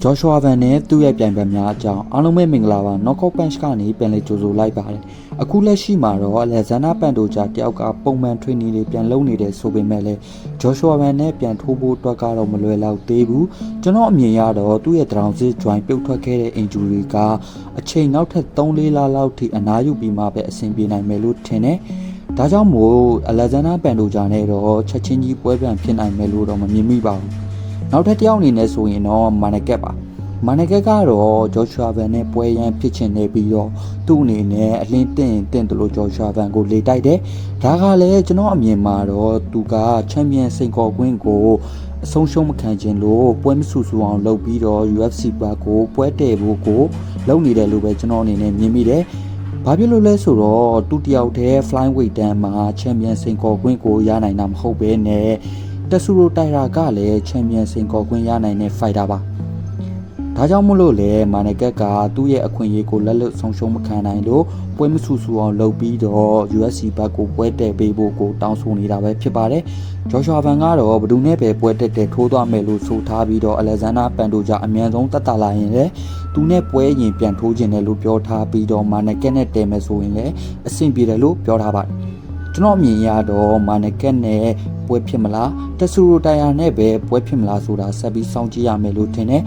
ဂျော်ရှွာဗန်နဲ့သူ့ရဲ့ပြိုင်ဘက်များအကြောင်းအားလုံးပဲမင်္ဂလာပါနော့ကော့ပန့်ချ်ကနေပြန်လည်ကြိုဆိုလိုက်ပါတယ်အခုလက်ရှိမှာတော့အလက်ဇန်နာပန်တိုဂျာတယောက်ကပုံမှန် training တွေပြန်လုပ်နေတဲ့ဆိုပေမဲ့လည်းဂျော်ရှွာဗန်နဲ့ပြန်ထိုးဖို့အတွက်ကတော့မလွယ်လောက်သေးဘူးကျွန်တော်အမြင်ရတော့သူ့ရဲ့ drown စစ် join ပြုတ်ထွက်ခဲ့တဲ့ injury ကအချိန်နောက်ထပ် 3-4 လလောက်ထိအနားယူပြီးမှပဲအဆင်ပြေနိုင်မယ်လို့ထင်တယ်ဒါကြောင့်မို့အလက်ဇန်နာပန်တိုဂျာနဲ့တော့ချက်ချင်းကြီးပွဲပြန်ဖြစ်နိုင်မယ်လို့တော့မမြင်မိပါဘူးနောက်ထပ်တစ်ယောက်အနေနဲ့ဆိုရင်တော့မာနကက်ပါမာနကက်ကတော့ဂျော်ရှွာဗန်နဲ့ပွဲရန်ဖြစ်ချင်နေပြီးတော့သူ့အနေနဲ့အလင်းတင့်တယ်လို့ဂျော်ရှွာဗန်ကိုလေတိုက်တယ်ဒါကလည်းကျွန်တော်အမြင်မှာတော့သူကချန်ပီယံစိန်ခေါ်ခွင့်ကိုအဆုံးရှုံးမခံခြင်းလို့ပွဲမဆူဆူအောင်လုပ်ပြီးတော့ UFC ဘက်ကိုပွဲတည်ဖို့ကိုလုပ်နေတယ်လို့ပဲကျွန်တော်အနေနဲ့မြင်မိတယ်ဘာဖြစ်လို့လဲဆိုတော့သူတယောက်တည်း flyweight တန်းမှာချန်ပီယံစိန်ခေါ်ခွင့်ကိုရနိုင်တာမဟုတ်ဘဲနဲ့တက်ဆူရိုတိုင်ရာကလည်းချန်ပီယံစိန်ခေါ်ခွင့်ရနိုင်တဲ့ fighter ပါဒါကြောင့်မို့လို့လေမာနကက်ကသူ့ရဲ့အခွင့်အရေးကိုလက်လွတ်ဆုံးရှုံးမခံနိုင်လို့ပွဲမဆူဆူအောင်လုပ်ပြီးတော့ UFC ဘက်ကိုပွဲတည်ပေးဖို့ကိုတောင်းဆိုနေတာပဲဖြစ်ပါတယ်ဂျော်ရှွာဗန်ကတော့ဘယ်သူနဲ့ပဲပွဲတက်တယ်ထိုးသွားမယ်လို့ဆိုထားပြီးတော့အလက်ဇန်နာပန်တိုဂျာအမြန်ဆုံးတက်တာလာရင်လည်းသူနဲ့ပွဲရင်ပြန်ထိုးခြင်းတယ်လို့ပြောထားပြီးတော့မာနကက်နဲ့တည်မယ်ဆိုရင်လည်းအဆင်ပြေတယ်လို့ပြောထားပါတယ်ကျွန်တော်အမြင်ရတော့မာနကက်နဲ့ပွဲဖြစ်မလားတက်ဆူရိုတိုင်ယာနဲ့ပဲပွဲဖြစ်မလားဆိုတာဆက်ပြီးစောင့်ကြည့်ရမယ်လို့ထင်တယ်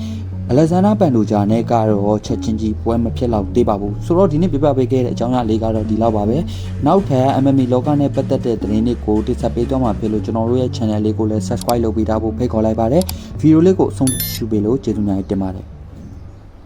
အလက်ဇန်နာပန်တိုဂျာနဲ့ကတော့ချက်ချင်းကြီးပွဲမဖြစ်တော့သေးပါဘူးဆိုတော့ဒီနေ့ပြပြပေးခဲ့တဲ့အကြောင်းအရာလေးကတော့ဒီလောက်ပါပဲနောက်ထပ် MMA လောကနဲ့ပတ်သက်တဲ့သတင်းတွေကိုတင်ဆက်ပေးသွားမှာဖြစ်လို့ကျွန်တော်တို့ရဲ့ channel လေးကိုလည်း subscribe လုပ်ပေးထားဖို့ဖိတ်ခေါ်လိုက်ပါတယ်ဗီဒီယိုလေးကိုအဆုံးထိရှုပေးလို့ကျေးဇူးများတင်ပါတယ်